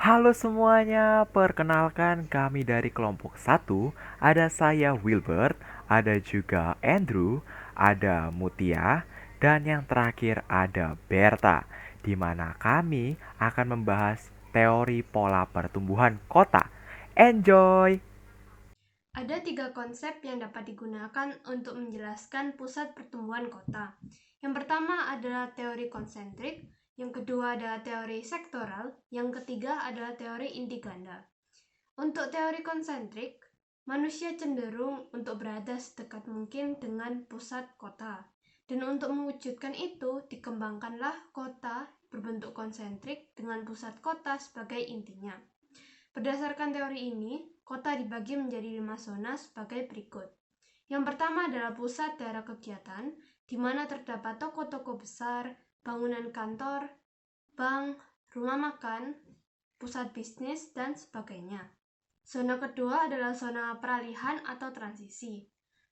Halo semuanya, perkenalkan kami dari kelompok satu. Ada saya Wilbert, ada juga Andrew, ada Mutia, dan yang terakhir ada Berta, di mana kami akan membahas teori pola pertumbuhan kota. Enjoy! Ada tiga konsep yang dapat digunakan untuk menjelaskan pusat pertumbuhan kota. Yang pertama adalah teori konsentrik, yang kedua adalah teori sektoral, yang ketiga adalah teori inti ganda. Untuk teori konsentrik, manusia cenderung untuk berada sedekat mungkin dengan pusat kota. Dan untuk mewujudkan itu, dikembangkanlah kota berbentuk konsentrik dengan pusat kota sebagai intinya. Berdasarkan teori ini, kota dibagi menjadi 5 zona sebagai berikut. Yang pertama adalah pusat daerah kegiatan, di mana terdapat toko-toko besar, bangunan kantor, bank, rumah makan, pusat bisnis, dan sebagainya. Zona kedua adalah zona peralihan atau transisi.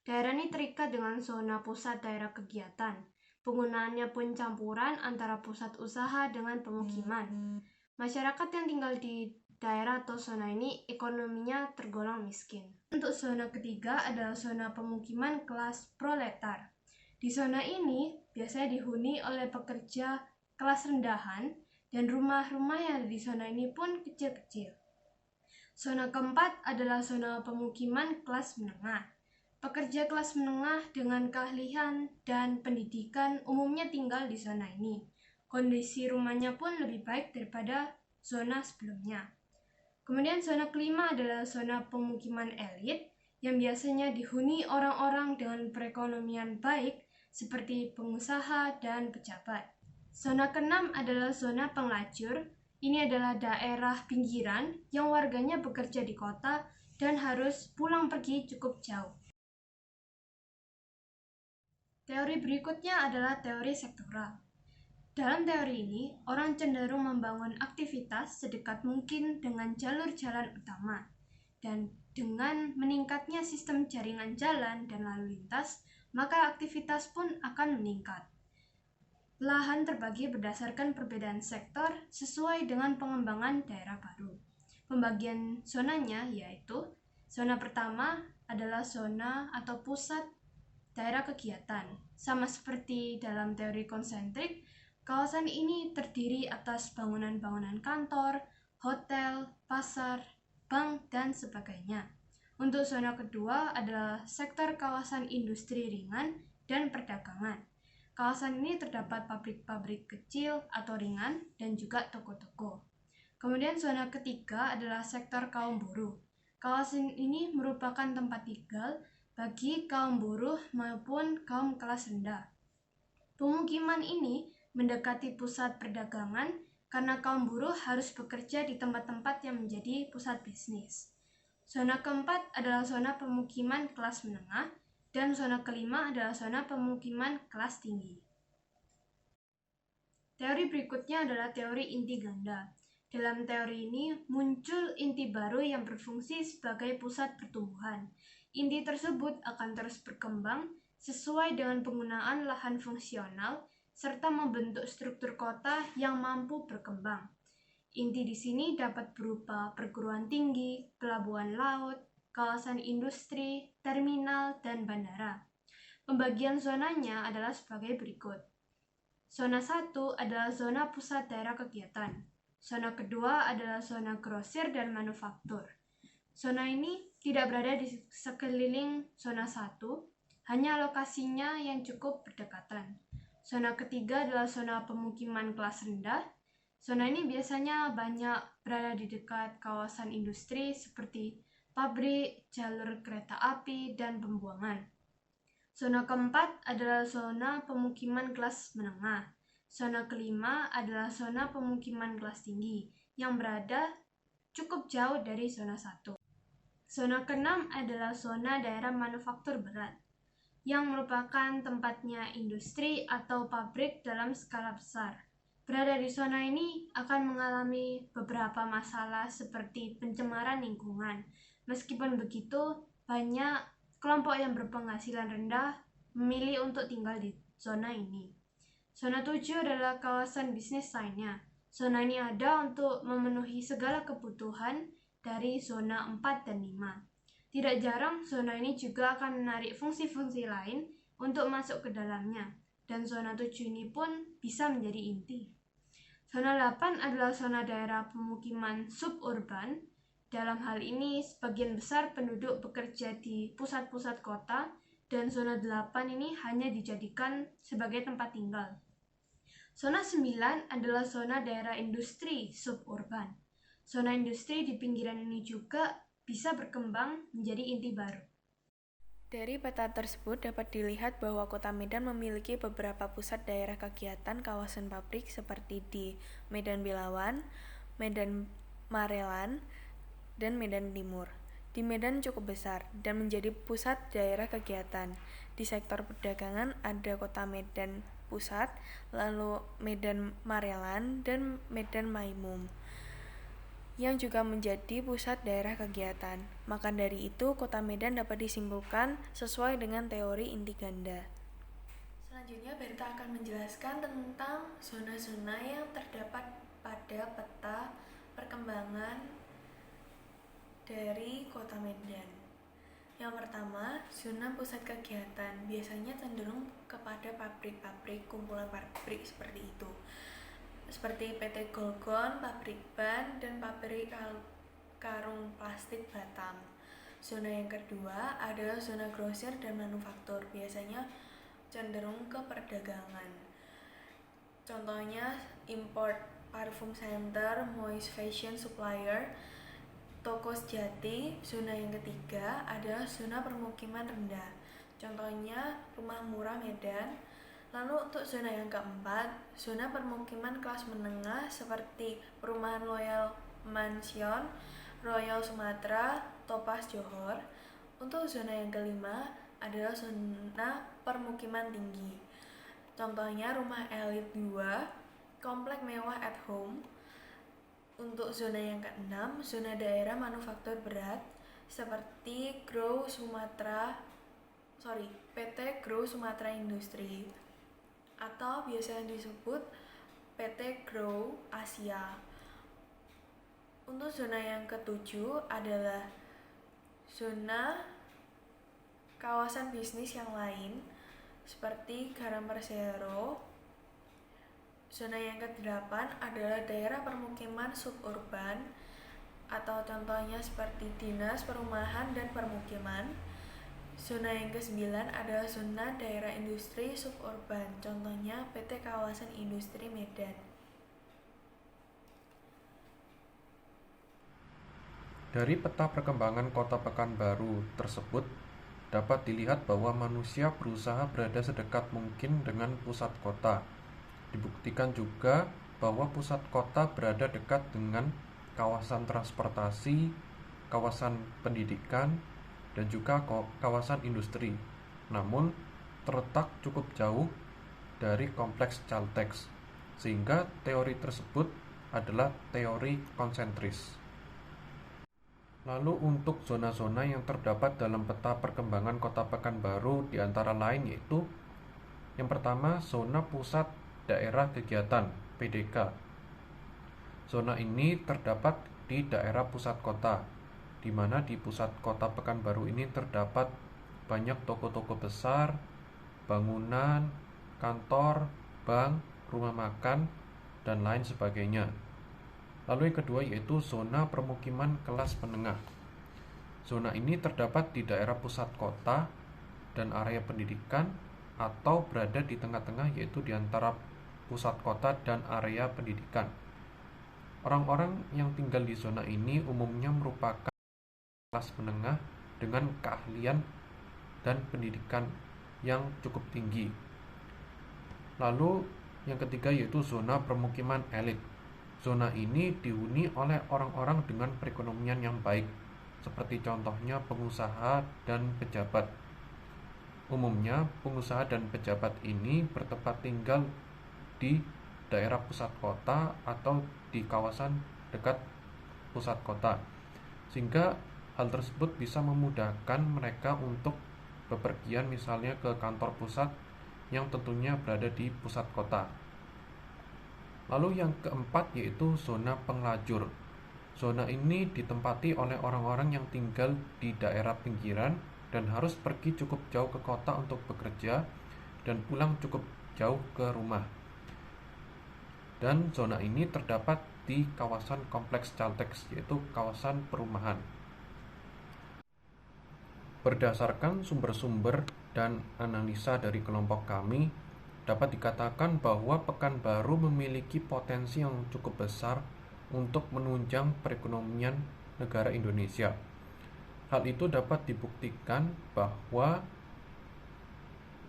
Daerah ini terikat dengan zona pusat daerah kegiatan. Penggunaannya pun campuran antara pusat usaha dengan pemukiman. Masyarakat yang tinggal di daerah atau zona ini ekonominya tergolong miskin. Untuk zona ketiga adalah zona pemukiman kelas proletar. Di zona ini biasanya dihuni oleh pekerja kelas rendahan dan rumah-rumah yang ada di zona ini pun kecil-kecil. Zona keempat adalah zona pemukiman kelas menengah. Pekerja kelas menengah dengan keahlian dan pendidikan umumnya tinggal di zona ini. Kondisi rumahnya pun lebih baik daripada zona sebelumnya. Kemudian zona kelima adalah zona pemukiman elit yang biasanya dihuni orang-orang dengan perekonomian baik seperti pengusaha dan pejabat. Zona keenam adalah zona penglajur. Ini adalah daerah pinggiran yang warganya bekerja di kota dan harus pulang pergi cukup jauh. Teori berikutnya adalah teori sektoral. Dalam teori ini, orang cenderung membangun aktivitas sedekat mungkin dengan jalur jalan utama. Dan dengan meningkatnya sistem jaringan jalan dan lalu lintas, maka aktivitas pun akan meningkat. Lahan terbagi berdasarkan perbedaan sektor sesuai dengan pengembangan daerah baru. Pembagian zonanya yaitu zona pertama adalah zona atau pusat daerah kegiatan. Sama seperti dalam teori konsentrik, kawasan ini terdiri atas bangunan-bangunan kantor, hotel, pasar, bank, dan sebagainya. Untuk zona kedua adalah sektor kawasan industri ringan dan perdagangan. Kawasan ini terdapat pabrik-pabrik kecil atau ringan dan juga toko-toko. Kemudian zona ketiga adalah sektor kaum buruh. Kawasan ini merupakan tempat tinggal bagi kaum buruh maupun kaum kelas rendah. Pemukiman ini mendekati pusat perdagangan karena kaum buruh harus bekerja di tempat-tempat yang menjadi pusat bisnis. Zona keempat adalah zona pemukiman kelas menengah dan zona kelima adalah zona pemukiman kelas tinggi. Teori berikutnya adalah teori inti ganda. Dalam teori ini muncul inti baru yang berfungsi sebagai pusat pertumbuhan. Inti tersebut akan terus berkembang sesuai dengan penggunaan lahan fungsional serta membentuk struktur kota yang mampu berkembang. Inti di sini dapat berupa perguruan tinggi, pelabuhan laut, kawasan industri, terminal, dan bandara. Pembagian zonanya adalah sebagai berikut. Zona 1 adalah zona pusat daerah kegiatan. Zona kedua adalah zona grosir dan manufaktur. Zona ini tidak berada di sekeliling zona 1, hanya lokasinya yang cukup berdekatan. Zona ketiga adalah zona pemukiman kelas rendah. Zona ini biasanya banyak berada di dekat kawasan industri seperti pabrik, jalur kereta api, dan pembuangan. Zona keempat adalah zona pemukiman kelas menengah. Zona kelima adalah zona pemukiman kelas tinggi yang berada cukup jauh dari zona 1. Zona keenam adalah zona daerah manufaktur berat yang merupakan tempatnya industri atau pabrik dalam skala besar. Berada di zona ini akan mengalami beberapa masalah seperti pencemaran lingkungan. Meskipun begitu, banyak kelompok yang berpenghasilan rendah memilih untuk tinggal di zona ini. Zona 7 adalah kawasan bisnis lainnya. Zona ini ada untuk memenuhi segala kebutuhan dari zona 4 dan 5. Tidak jarang zona ini juga akan menarik fungsi-fungsi lain untuk masuk ke dalamnya, dan zona 7 ini pun bisa menjadi inti. Zona 8 adalah zona daerah pemukiman suburban. Dalam hal ini, sebagian besar penduduk bekerja di pusat-pusat kota, dan zona 8 ini hanya dijadikan sebagai tempat tinggal. Zona 9 adalah zona daerah industri suburban. Zona industri di pinggiran ini juga bisa berkembang menjadi inti baru. Dari peta tersebut dapat dilihat bahwa Kota Medan memiliki beberapa pusat daerah kegiatan kawasan pabrik seperti di Medan Bilawan, Medan Marelan, dan Medan Timur. Di Medan cukup besar dan menjadi pusat daerah kegiatan. Di sektor perdagangan ada Kota Medan Pusat, lalu Medan Marelan, dan Medan Maimum, yang juga menjadi pusat daerah kegiatan. Maka dari itu, Kota Medan dapat disimpulkan sesuai dengan teori inti ganda. Selanjutnya, Berta akan menjelaskan tentang zona-zona yang terdapat pada peta perkembangan dari Kota Medan. Yang pertama, zona pusat kegiatan biasanya cenderung kepada pabrik-pabrik, kumpulan pabrik seperti itu. Seperti PT Golgon, pabrik ban, dan pabrik karung plastik Batam. Zona yang kedua adalah zona grosir dan manufaktur, biasanya cenderung ke perdagangan. Contohnya import parfum center, moist fashion supplier, toko sejati. Zona yang ketiga adalah zona permukiman rendah, contohnya rumah murah Medan. Lalu untuk zona yang keempat, zona permukiman kelas menengah seperti perumahan Royal Mansion, Royal Sumatera, Topaz Johor. Untuk zona yang kelima adalah zona permukiman tinggi, contohnya rumah elit 2, komplek mewah at home. Untuk zona yang keenam, zona daerah manufaktur berat seperti PT Grow Sumatera Industri, atau biasa disebut PT Grow Asia. Untuk zona yang ketujuh adalah zona kawasan bisnis yang lain seperti Garam Persero. Zona yang ke-8 adalah daerah permukiman suburban, atau contohnya seperti dinas, perumahan, dan permukiman. Zona yang ke-9 adalah zona daerah industri suburban, contohnya PT Kawasan Industri Medan. Dari peta perkembangan Kota Pekanbaru tersebut, dapat dilihat bahwa manusia berusaha berada sedekat mungkin dengan pusat kota. Dibuktikan juga bahwa pusat kota berada dekat dengan kawasan transportasi, kawasan pendidikan, dan juga kawasan industri. Namun, terletak cukup jauh dari kompleks Caltex, sehingga teori tersebut adalah teori konsentris. Lalu untuk zona-zona yang terdapat dalam peta perkembangan Kota Pekanbaru di antara lain yaitu yang pertama, zona pusat daerah kegiatan (PDK). Zona ini terdapat di daerah pusat kota, di mana di pusat Kota Pekanbaru ini terdapat banyak toko-toko besar, bangunan, kantor, bank, rumah makan, dan lain sebagainya. Lalu yang kedua yaitu zona permukiman kelas menengah. Zona ini terdapat di daerah pusat kota dan area pendidikan, atau berada di tengah-tengah yaitu di antara pusat kota dan area pendidikan. Orang-orang yang tinggal di zona ini umumnya merupakan kelas menengah dengan keahlian dan pendidikan yang cukup tinggi. Lalu yang ketiga yaitu zona permukiman elit. Zona ini dihuni oleh orang-orang dengan perekonomian yang baik, seperti contohnya pengusaha dan pejabat. Umumnya pengusaha dan pejabat ini bertempat tinggal di daerah pusat kota atau di kawasan dekat pusat kota, sehingga hal tersebut bisa memudahkan mereka untuk bepergian misalnya ke kantor pusat yang tentunya berada di pusat kota. Lalu yang keempat yaitu zona penglajur. Zona ini ditempati oleh orang-orang yang tinggal di daerah pinggiran dan harus pergi cukup jauh ke kota untuk bekerja dan pulang cukup jauh ke rumah. Dan zona ini terdapat di kawasan kompleks Caltex, yaitu kawasan perumahan. Berdasarkan sumber-sumber dan analisa dari kelompok kami, dapat dikatakan bahwa Pekanbaru memiliki potensi yang cukup besar untuk menunjang perekonomian negara Indonesia. Hal itu dapat dibuktikan bahwa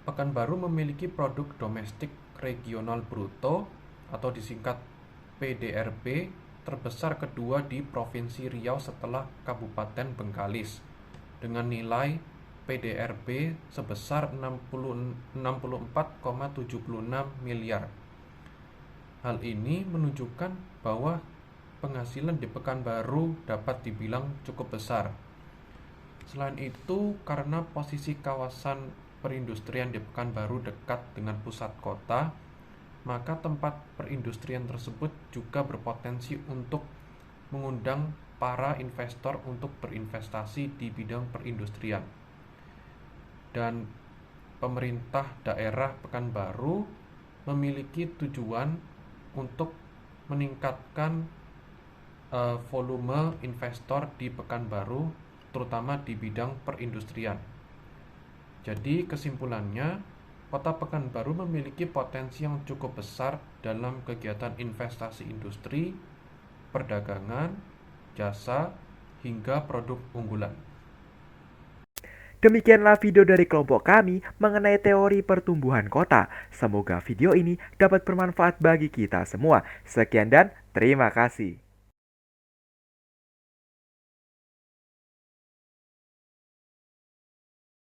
Pekanbaru memiliki produk domestik regional bruto atau disingkat PDRB terbesar kedua di Provinsi Riau setelah Kabupaten Bengkalis dengan nilai PDRB sebesar 64,76 miliar. Hal ini menunjukkan bahwa penghasilan di Pekanbaru dapat dibilang cukup besar. Selain itu, karena posisi kawasan perindustrian di Pekanbaru dekat dengan pusat kota, maka tempat perindustrian tersebut juga berpotensi untuk mengundang para investor untuk berinvestasi di bidang perindustrian. Dan pemerintah daerah Pekanbaru memiliki tujuan untuk meningkatkan volume investor di Pekanbaru, terutama di bidang perindustrian. Jadi kesimpulannya, Kota Pekanbaru memiliki potensi yang cukup besar dalam kegiatan investasi industri, perdagangan, jasa, hingga produk unggulan. Demikianlah video dari kelompok kami mengenai teori pertumbuhan kota. Semoga video ini dapat bermanfaat bagi kita semua. Sekian dan terima kasih.